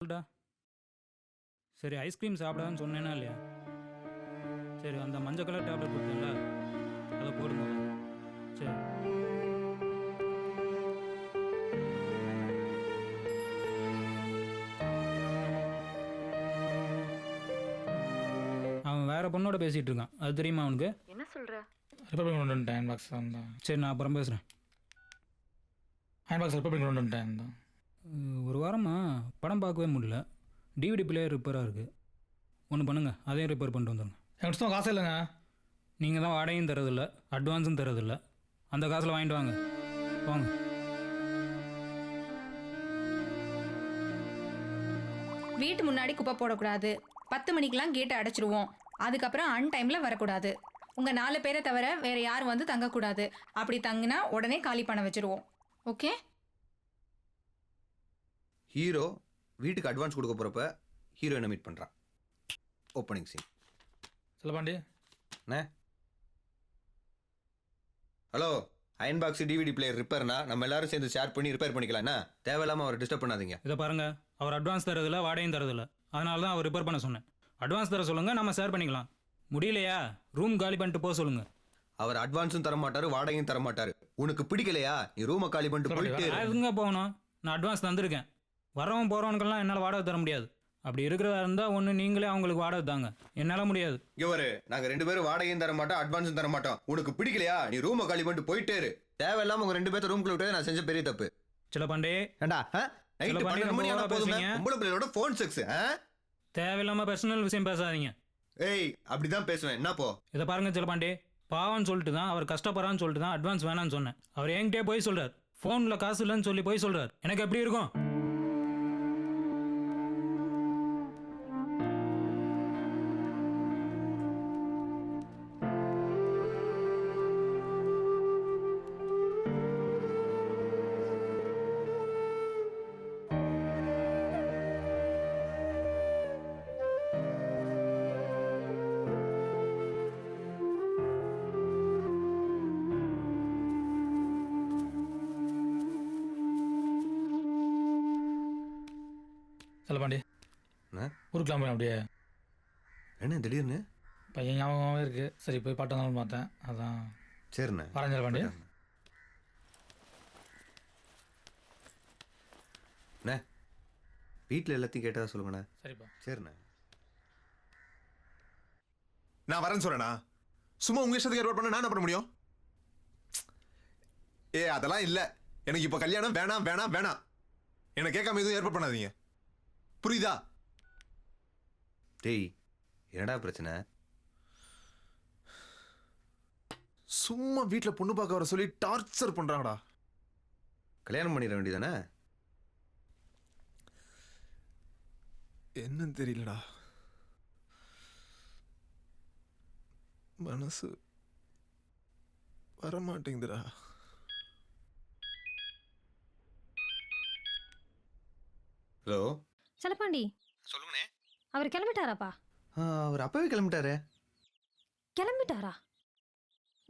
சொல்டா. சரி ஐஸ்கிரீம் சாப்பிடாதுன்னு சொன்னேனா இல்லையா? சரி அந்த மஞ்சள் கலர் டேப்லெட் கொடுத்தேன்ல அதை போடுங்க. சரி அவன் வேற பொண்ணோட பேசிட்டு இருக்கான், அது தெரியுமா அவனுக்கு? என்ன சொல்ற? ரிப்பப்ளிக் கொண்டு வந்துட்டேன் அயன் பாக்ஸ் தான். சரி நான் அப்புறம் பேசுகிறேன். அயன் பாக்ஸ் ரிப்பப்ளிக் கொண்டு வந்துட்டேன் தான். ஒரு வாரமாக படம் பார்க்கவே முடியல. டிவிடி பிளேயர் ரிப்பேராக இருக்குது. ஒன்று பண்ணுங்கள், அதையும் ரிப்பேர் பண்ணிட்டு வந்துடுங்க. எனக்கு தான் காசு இல்லைங்க. நீங்கள் தான் வாடகையும் தரதில்லை, அட்வான்ஸும் தரதில்லை. அந்த காசில் வாங்கிட்டு வாங்க வாங்க. வீட்டு முன்னாடி குப்பை போடக்கூடாது. 10 மணிக்கெல்லாம் கேட்டை அடைச்சிருவோம். அதுக்கப்புறம் அன்டைமில் வரக்கூடாது. உங்கள் 4 பேரை தவிர வேறு யாரும் வந்து தங்கக்கூடாது. அப்படி தங்கினா உடனே காலி பண்ண வச்சுருவோம். ஓகே? ஹீரோ வீட்டுக்கு அட்வான்ஸ் கொடுக்க போகிறப்ப ஹீரோயினை மீட் பண்ணுறான். Opening scene. செல்லப்பாண்டி அண்ணே, hello. Iron box DVD player ரிப்பேர்னா நம்ம எல்லாரும் சேர்ந்து ஷேர் பண்ணி ரிப்பேர் பண்ணிக்கலாம். என்ன தேவையில்லாமல் அவரை டிஸ்டர்ப் பண்ணாதீங்க. இதை பாருங்கள், அவர் அட்வான்ஸ் தரதில்லை, வாடகையும் தரதில்லை. அதனால தான் அவர் ரிப்பேர் பண்ண சொன்னேன். அட்வான்ஸ் தர சொல்லுங்கள், நம்ம ஷேர் பண்ணிக்கலாம். முடியலையா ரூம் காலி பண்ணிட்டு போக சொல்லுங்கள். அவர் அட்வான்ஸும் தர மாட்டாரு, வாடகையும் தர மாட்டாரு. உனக்கு பிடிக்கலையா நீ ரூமை காலி பண்ணிட்டு போயிட்டு இரு. எதுங்க போகணும்? நான் அட்வான்ஸ் தந்திருக்கேன். வரவன் போகிறவனுக்கெல்லாம் என்னால் வாடகை தர முடியாது. அப்படி இருக்கிறதா இருந்தால் ஒன்று நீங்களே அவங்களுக்கு வாடகை தாங்க. என்னால் முடியாது. இவரு நாங்கள் 2 பேரும் வாடகையும் தர மாட்டோம், அட்வான்ஸும் தர மாட்டோம். உனக்கு பிடிக்கலையா நீ ரூமை காலி பண்ணிட்டு போயிட்டே இரு. தேவையில்லாம உங்க 2 பேர்த்த ரூம்குள்ள விட்டது நான் செஞ்ச பெரிய தப்பு. செல்லப்பாண்டே, ஏண்டா நைட்டு 12 மணி ஆனா போதுமே பேசுறீங்க. உங்களோட பிள்ளையோட ஃபோன் செக்ஸ். தேவையில்லாமல் பர்சனல் விஷயம் பேசாதீங்க. ஏய் அப்படிதான் பேசுவேன். என்ன போ? இதை பாருங்க செல்லப்பாண்டே, பாவம்னு சொல்லிட்டு தான், அவர் கஷ்டப்படுறான்னு சொல்லிட்டு தான் அட்வான்ஸ் வேணான்னு சொன்னேன். அவர் என்கிட்டே போய் சொல்கிறார், ஃபோனில் காசு இல்லைன்னு சொல்லி போய் சொல்கிறார். எனக்கு எப்படி இருக்கும்? செல்லப்பாண்டி என்ன? ஊருக்கு கிளம்புறேன். அப்படியே என்ன திடீர்னு? பையன் ஞாபகமாகவே இருக்குது. சரி போய் பாட்டு வந்தாலும் பார்த்தேன், அதான் சரிண்ணே. வரேன் செல்லப்பாண்டி. அண்ணே, வீட்டில் எல்லாத்தையும் கேட்டதா சொல்லுங்கண்ணே. சரிப்பா. சரிண்ணே. நான் வரேன்னு சொல்றேனா? சும்மா உங்க இஷ்டத்துக்கு ஏற்பாடு பண்ண நான் என்ன பண்ண முடியும்? அதெல்லாம் இல்ல. எனக்கு இப்ப கல்யாணம் வேணாம் வேணாம் வேணாம். என்ன கேட்காம எதுவும் ஏற்பாடு பண்ணாதீங்க, புரியுதா? டேய் என்னடா பிரச்சனை? சும்மா வீட்டுல பொண்ணு பார்க்க வர சொல்லி டார்ச்சர் பண்றாங்கடா. கல்யாணம் பண்ணிட வேண்டியதானே? என்னன்னு தெரியலடா, மனசு வரமாட்டேங்குதுடா. ஹலோ செல்லப்பாண்டி, சொல்லுங்கண்ணே. அவர் கிளம்பிட்டாராப்பா? அவர் அப்பவே கிளம்பிட்டாரு. கிளம்பிட்டாரா?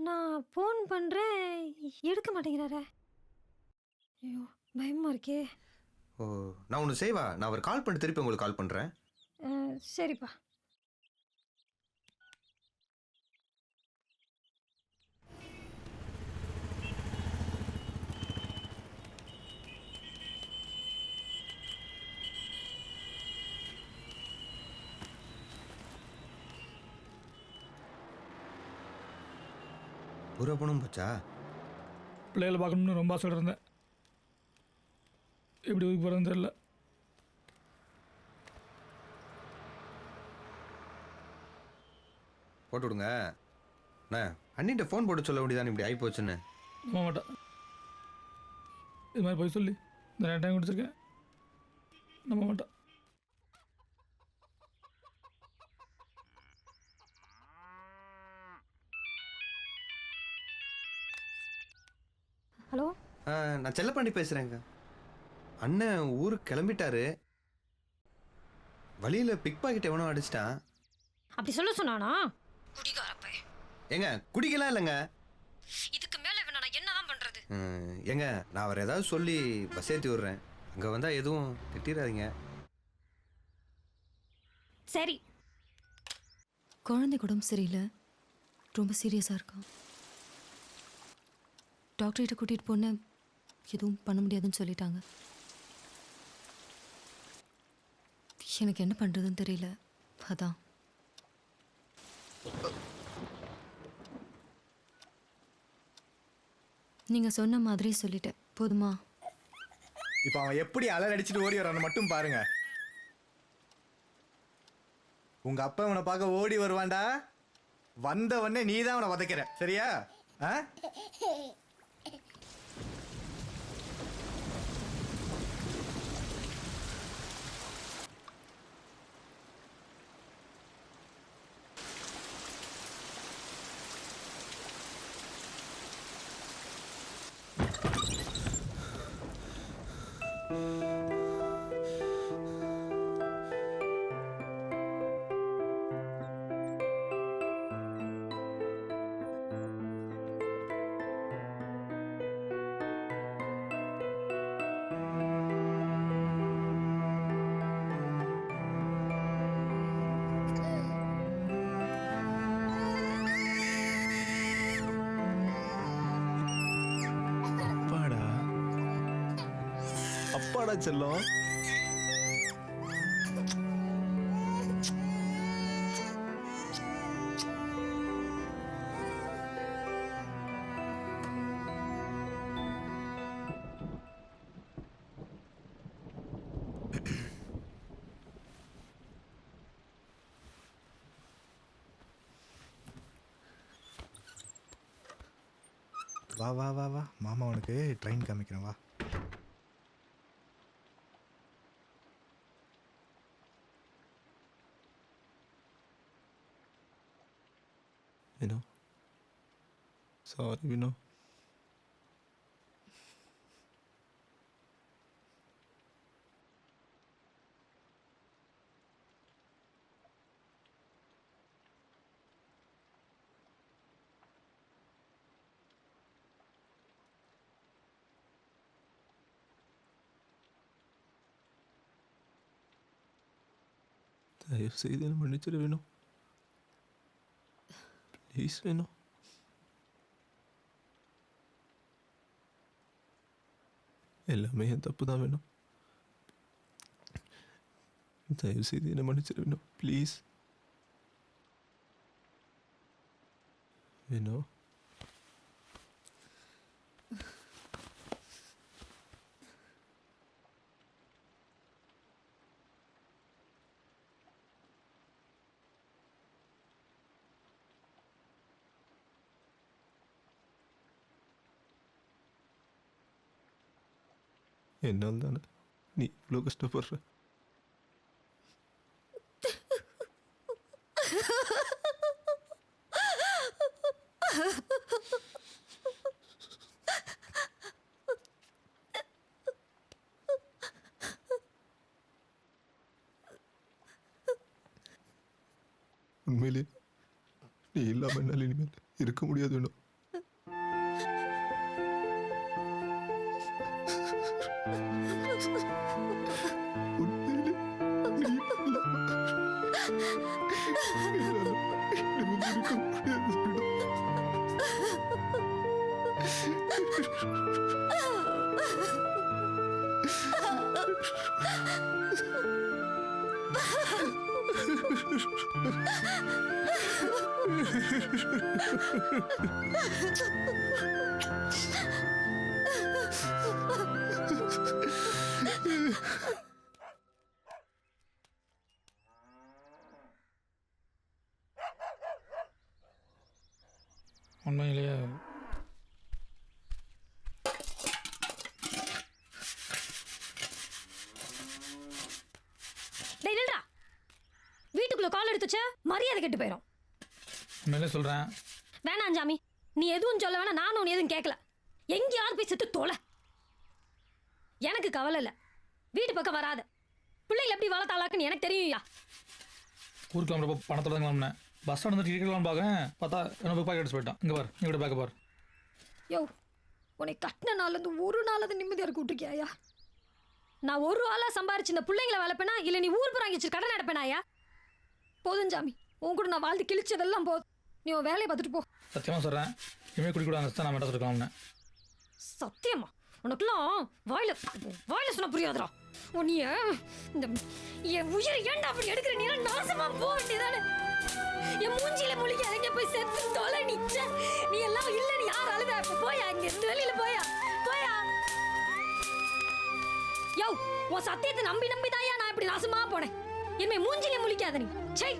நான் ஃபோன் பண்ணுறேன், எடுக்க மாட்டேங்கிறாரே. ஐயோ பயமா இருக்கே. ஓ, நான் ஒன்று செய்வா, நான் அவர் கால் பண்ணி திருப்பி உங்களுக்கு கால் பண்ணுறேன். சரிப்பா. ஒரு பணம் போச்சா? பிள்ளைகளை பார்க்கணும்னு ரொம்ப ஆசை இருந்தேன். எப்படி ஊருக்கு போகிறதுன்னு தெரியல. போட்டு விடுங்க. அண்ணா, அண்ணிட்ட ஃபோன் போட்டு சொல்ல வேண்டியதானே இப்படி ஆகி போச்சுன்னு. நம்ப மாட்டேன். இது மாதிரி போய் சொல்லி நிறைய டைம் கொடுத்துருக்கேன். நம்ப மாட்டேன். ஹலோ, நான் செல்லப்பாண்டி பேசுகிறேங்க. அண்ணன் ஊருக்கு கிளம்பிட்டாரு. வழியில் பிக் பாக்கெட் எவனோ அடிச்சிட்டான். அப்படி சொல்ல சொன்னானா? குடிகாரப்பே. ஏங்க குடிக்கலாம் இல்லைங்க. இதுக்கு மேல இவனை நான் என்னதான் பண்றது? ஏங்க நான் அவர் ஏதாவது சொல்லி பஸ் ஏற்றி விட்றேன். அங்கே வந்தால் எதுவும் திட்டிடாதீங்க. சரி. குழந்தைக்கு உடம்பு சரியில்லை, ரொம்ப சீரியஸாக இருக்கான். டாக்டர்கிட்ட கூட்டிகிட்டு போனேன், எதுவும் பண்ண முடியாதுன்னு சொல்லிட்டாங்க. எனக்கு என்ன பண்ணுறதுன்னு தெரியல, அதான். நீங்கள் சொன்ன மாதிரி சொல்லிட்டேன், போதுமா? இப்போ அவன் எப்படி அலர் அடிச்சுட்டு ஓடி வரான்னு மட்டும் பாருங்க. உங்க அப்பா அவனை பார்க்க ஓடி வருவான்டா. வந்த உடனே நீ தான் அவனை வதைக்கிற, சரியா? ஆ? அப்பாடா செல்லம். வா வா வா வா, மாமா உனக்கு ட்ரெயின் காமிக்கிறேன், வா. வினோ, சாரி வினோ. தயவு செய்து என்ன மன்னிச்சிட வேணும், ப்ளீஸ் வேணும். எல்லாமே என் தப்பு தான் வேணும். தயவு செய்து என்ன மன்னிச்சிட வேணும், ப்ளீஸ் வேணும். என்னால் தானே நீ இவ்வளோ கஷ்டப்படுற. உண்மையிலே நீ இல்லாமல் என்னால் இனிமேல் இருக்க முடியாது வேணும். உண்மையிலேயே டேய் நில்றா. வீட்டுக்குள்ள கால் எடுத்து வச்ச மரியாதை கெட்டு போயிடும். உண்மையிலே சொல்கிறேன். வேணாம் ஜாமி, நீ எதுவும் சொல்ல வேணாம், நானும் உன்னை எதுவும் கேட்கல. எங்கேயாவது போய் செத்து தோலை. எனக்கு கவலை இல்லை, வீட்டு பக்கம் வராத. பிள்ளைகள் எப்படி வளர்த்தாளாக்குன்னு எனக்கு தெரியும்யா. ஊருக்கு கிளம்புறப்போ பணத்தோட தான் கிளம்புனேன். பஸ் ஸ்டாண்ட் வந்து டிக்கெட்லாம் பார்க்கேன், பார்த்தா என்ன பேக் எடுத்து போயிட்டான். இங்கே பார், இங்கே பேக்க பார். யோ, உன்னை கட்டின நாள்லேருந்து ஒரு நாளாவது நிம்மதியாக இருக்க விட்டுருக்கியாயா? நான் ஒரு ஆளாக சம்பாரிச்சு இந்த பிள்ளைங்களை வளர்ப்பேனா இல்லை நீ ஊர் புறம் வச்சு கடன் நடப்பேனாயா? போதும் சாமி, உன் கூட நான் வாழ்ந்து கிழிச்சதெல்லாம் போதும். நீ உன் வேலையை பார்த்துட்டு போ. சத்தியமாக சொல்கிறேன், இனிமேல் குடிக்கூடாது தான் நான் மட்டும் இருக்கலாம்னு. சத்தியமா உனக்குலாம் வாயில சொன்ன புரியாதுடா. உன்னைய இந்த என் உயிரை ஏன்டா அப்படி எடுக்கிற? நீ நாசமா போக வேண்டியதானே? என் மூஞ்சில முழிக்க எங்க போய் செத்து தொலை நிச்ச. நீ எல்லாம் இல்ல, நீ யார் அழுத? போயா இங்க இருந்து வெளியில போயா போயா. யோ, உன் சத்தியத்தை நம்பி தாயா நான் இப்படி நாசமா போனேன். இனிமே மூஞ்சில முழிக்காத நீ. சை.